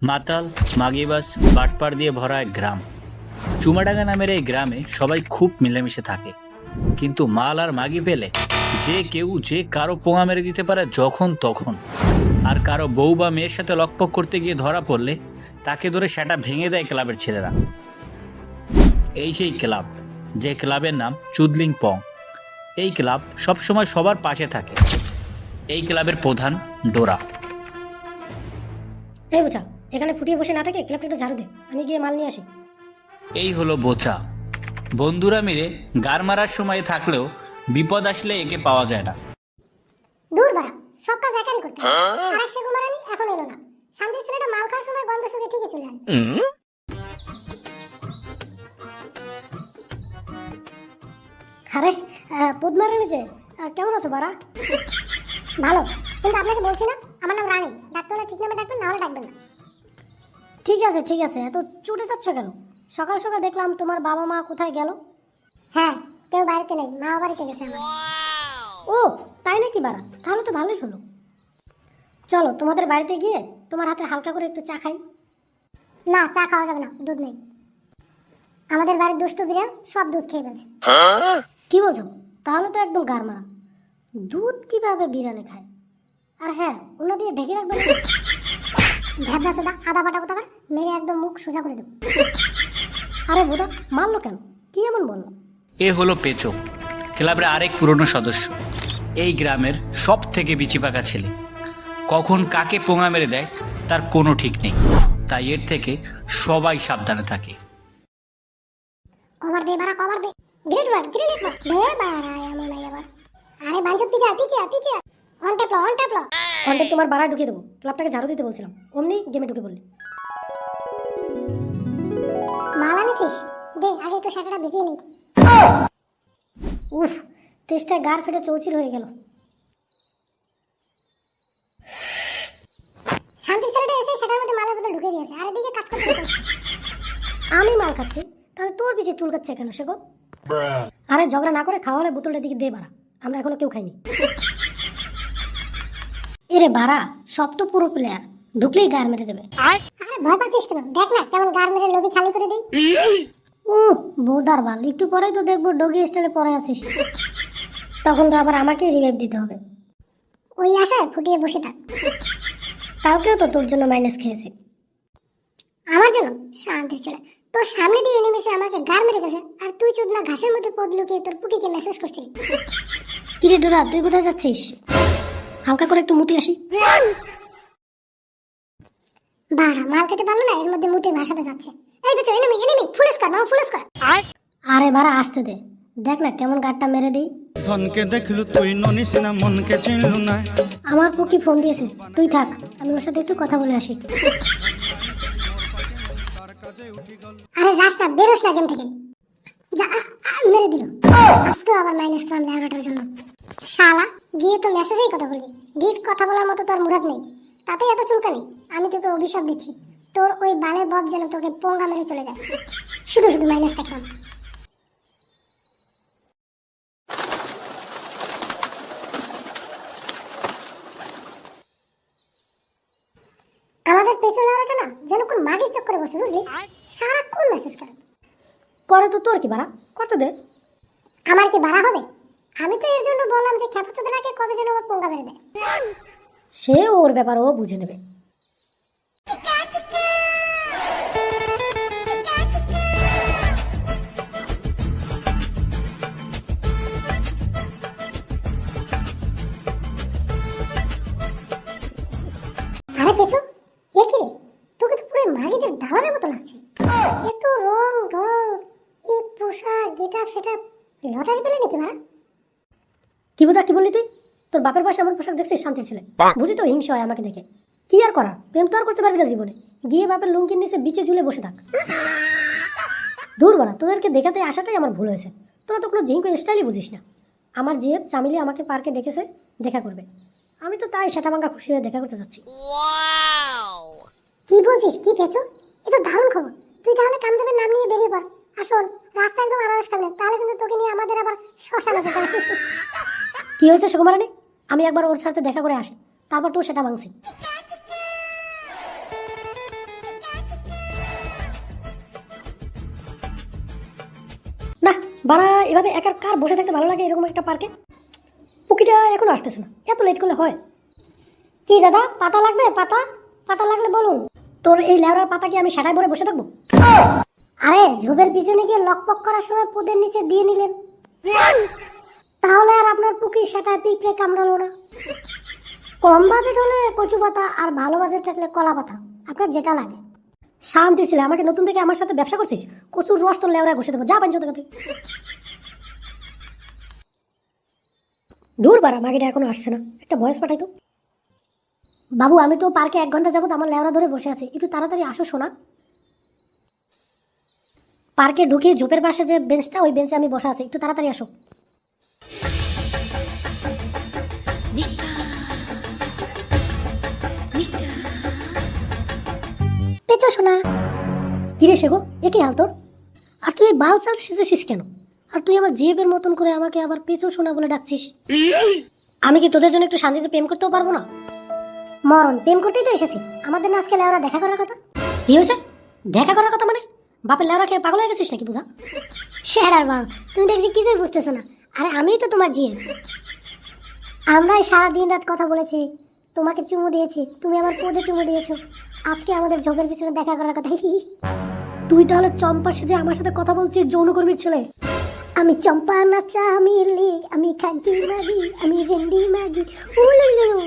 মাতাল, মাগিবাস, বাটপার দিয়ে ভরা এক গ্রাম। চুমাডাঙ্গা নামের এই গ্রামে সবাই খুব মিলেমিশে থাকে, কিন্তু মাল আর মাগি পেলে যে কেউ যে কারো পোঙা মেরে দিতে পারে যখন তখন। আর কারো বউ বা মেয়ের সাথে লকপক করতে গিয়ে ধরা পড়লে তাকে ধরে সেটা ভেঙে দেয় ক্লাবের ছেলেরা। এই সেই ক্লাব, যে ক্লাবের নাম চুদলিং পং। এই ক্লাব সবসময় সবার পাশে থাকে। এই ক্লাবের প্রধান ডোরা। এই বোঝা, এখানে ফুটিয়ে বসে না থাকে ক্লাবটা একটু ঝাড়ু দে, আমি গিয়ে মাল নিয়ে আসি। এই হলো বোচা। বন্ধুরা মিলে গার মারার সময় থাকলেও বিপদ আসলে একে পাওয়া যায় না। দূর বাড়া, সব কাজ একাই করতে হয়। আরেক সে কুমারানি এখন এলো না। শান্তির ছেলেটা মাল খাওয়ার সময় গন্ধ শুকে ঠিকই চলে আসবে। আরে পদ্মারানী যে, কেমন আছো বাড়া? ভালো, কিন্তু আপনাকে বলছি না আমার নাম রানী। ডাকতে হলে ঠিক নামে ডাকবেন, না হলে ডাকবেন না। ঠিক আছে, এত চুটে যাচ্ছ কেন? সকাল সকাল দেখলাম তোমার বাবা মা কোথায় গেল। হ্যাঁ, কেউ বাড়িতে নেই, মা বাড়িতে গেছে আমার। ও তাই নাকি বাড়া, তাহলে তো ভালোই হলো। চলো তোমাদের বাড়িতে গিয়ে তোমার হাতে হালকা করে একটু চা খাই। না, চা খাওয়া যাবে না, দুধ নেই। আমাদের বাড়ির দুষ্টু বিড়াল সব দুধ খেয়ে ফেলছে। কি বলছো? তাহলে তো একদম গারমা। দুধ কিভাবে বিড়ালে খায়? আর হ্যাঁ, ওনা দিয়ে ঢেকে রাখবে না। ভ্যাবনা সোদা আদা বাটা কোথাকার, মেরে একদম মুখ সোজা করে দেবো। আরে বোধা মারলো কেন? কি এমন বললো? এ হলো পেচো, ক্লাবের আরেক পুরনো সদস্য। এই গ্রামের সব থেকে বিচিপাকা ছেলে। কখন কাকে পোঙা মেরে দেয় তার কোনো ঠিক নেই, তাই এর থেকে সবাই সাবধানে থাকে। কভার দে বাড়া, কভার দে। গ্রেট ওয়ার্ড, গ্রেনেড মার। দে বাড়া, এমন নাই আবার। আরে বাঞ্চক পিছে অন ট্যাপলো। কন্টেন্ট তোমার বাড়া ঢুকিয়ে দেবো। ক্লাবটাকে ঝাড়ু দিতে বলছিলাম, অমনি গেমে ঢুকে বললে। মাল আনিছিস? দে আগে তো শাটাটা ভিজিয়ে নিই। উফ, তেষ্টায় গার ফেটে চৌচির হয়ে গেল। শান্তির ছেলেটা এসে সেটার মধ্যে মালের বোতল ঢুকে দিয়েছে, আর এদিকে কাজ করতে করতে। আমি মাল খাচ্ছি, তাহলে তোর পিছিয়ে চুল কাচ্ছে কেন সে গো? আরে ঝগড়া না করে খাওয়ালে বোতলটার দিকে দে বাড়া, আমরা এখনো কেউ খাইনি। এরে বাড়া, সব তো পুরো প্লেয়ার, ঢুকলেই গার মেরে দেবে। আরে ভয় পাচ্ছিস কেন? দেখ না কেমন গার মেরে লবি খালি করে দেই। ও বৌদার বাল, একটু পরেই তো দেখবো ডগি স্টাইলে পরে আছিস। তখন তো আবার আমাকেই রিভাইভ দিতে হবে। ওই আশায় ফুটিয়ে বসে থাক। কালকেও তো তোর জন্য মাইনাস খেয়েছি। আমার জন্য? শান্তির ছেলে, তোর সামনে দিয়ে নেমেছে আমাকে গার মেরে গেছে, আর তুই চোদনা ঘাসের মধ্যে পদ লুকিয়ে তোর পুটিকে মেসেজ করছিলি। কিরে ডোরা, তুই কোথায় যাচ্ছিস? হালকা করে একটু মুতি আসি। বাড়া, মাল খেতে পারলো না, এর মধ্যে মুটে ভাসাতে যাচ্ছে। এই বেচো, এনিমি ফুলেস কর মামা, ফুলেস কর। আরে বাড়া আসতে দে, দেখ না কেমন গাড়টা মেরে দেই। ধনকে দেখলু তুই ননিস না, মনকে চিনলু না। আমার পুকি ফোন দিয়েছে, তুই থাক, আমি ওর সাথে একটু কথা বলে আসি। আরে যাস না, বেরোস না গেম থেকে। যা, মেরে দিল। আজকেও আবার মাইনাস করলাম 11টার জন্য। শালা, গিয়ে তো মেসেজেই কথা বলবি। ডিট কথা বলার মতো তোর মুরাদ নেই, তাতেই এত চুলকানি। আমি তোকে অভিশাপ দিচ্ছি, তোর ওই বালের বব যেন তোকে পোঙ্গা মেরে চলে যায়। শুধু শুধু মাইনাসটা খেলাম। আমাদের পেছনে আরেকটা না যেন কোন মাগির চক্করে বসে, বুঝলি? সারাক্ষণ মেসেজ করে। করে তো তোর কি বাড়া, করতে দে। আমার কি বাড়া হবে? আমি তো এর জন্য বললাম যে খেপাচোদনাকে কবে যেন ওর পোঙ্গা মেরে দেয়। সে ওর ব্যাপার, ও বুঝে নেবে। আরে পেছু, এ কি রে? তোকে তো পুরো মাগিদের দালালের মতো লাগছে। এত রং ঢং, এই পোশাক, গেটআপ সেটআপ, লটারি পেলে নাকি মারা? কি বোধা, কি বললি তুই? তোর বাপের পাশে আমার পোশাক দেখছিস? শান্তির ছেলে, বুঝি তো হিংসা হয় আমাকে দেখে। কি আর করা, প্রেম তো আর করতে পারবি না জীবনে। গিয়ে বাপের লুঙ্কির নিচে বিচে ঝুলে বসে থাক। দূর বাড়া, তোদেরকে দেখাতে আসাটাই আমার ভুল হয়েছে। তোরা তো কোনো জিঙ্কো স্টাইলই বুঝিস না। আমার জিএফ চামিলি আমাকে পার্কে ডেকেছে দেখা করবে, আমি তো তাই সেটা ভাঙা খুশি হয়ে দেখা করতে যাচ্ছি। কি বলছিস কি পেছু? এ তো দারুণ খবর। তুই তাহলে কামদেবের নাম নিয়ে বেরিয়ে পড়। আসল রাস্তা একদম আড়াআড়ি সামনে, তাহলে কিন্তু তোকে নিয়ে আমাদের আবার শ্মশানে যেতে হবে। কি হয়েছে সুকুমারানি? আমি একবার ওর সাথে দেখা করে আসি, তারপর তো সেটা ভাঙছি। বাড়া এভাবে একার কার বসে থাকতে ভালো লাগে এরকম একটা পার্কে? পুকিটা এখনো আসতেছে না, এত লেট করলে হয়? কি দাদা, পাতা লাগবে? পাতা পাতা লাগলে বলুন। তোর এই লেওড়ার পাতা কি আমি সেটাই ভরে বসে থাকবো? আরে ঝোপের পিছনে গিয়ে লকপক করার সময় পোদের নিচে দিয়ে নিলেন, তাহলে আর আপনার পুকি সেটায় পিঁপড়ে কামড়ালো না। কম বাজেট হলে কচু পাতা, আর ভালো বাজেট থাকলে কলা পাতা, আপনার যেটা লাগে। শান্তি ছিল, আমাকে নতুন থেকে আমার সাথে ব্যবসা করছিস? কচুর রস তোর লেওড়ায় বসে দেবো, যা পাঞ্চ থেকে। দূর বাড়া, মাগিটা এখনো আসছে না, একটা ভয়েস পাঠাই তো। বাবু আমি তো পার্কে 1 ঘন্টা যাবত আমার লেওড়া ধরে বসে আছি, একটু তাড়াতাড়ি আসো শোনা। পার্কে ঢুকে ঝোপের পাশে যে বেঞ্চটা, ওই বেঞ্চে আমি বসে আছি, একটু তাড়াতাড়ি আসো। পেঁচো শোনা। কিরে শেখো, একই হাল তোর? আর তুই এই বাল চাল সেজেছিস কেন? আর তুই আমার জিএফের মতন করে আমাকে আবার পেঁচো শোনা বলে ডাকছিস। আমি কি তোদের জন্য একটু শান্তিতে প্রেম করতেও পারবো না? মরণ, প্রেম করতেই তো এসেছি। আমাদের না আজকে লেওরা দেখা করার কথা। কি হয়েছে? দেখা করার কথা মানে? বাপের লেওড়া খেয়ে পাগল হয়ে গেছিস নাকি বুঝা? শেহার বাবা, তুমি দেখছি কিছুই বুঝতেছো না। আরে আমিই তো তোমার জিএম। আমরাই সারা দিন রাত কথা বলেছি, তোমাকে চুমু দিয়েছি, তুমি আমার পদে চুমু দিয়েছো। আজকে আমাদের ঝোপের পিছনে দেখা করার কথা। তুই তাহলে চম্পা সেজে আমার সাথে কথা বলছিস, যৌনকর্মীর ছেলে? আমি চম্পা না চামিলি, আমি খান্টি মাগি, আমি রেন্ডি মাগি। উলুলুলু।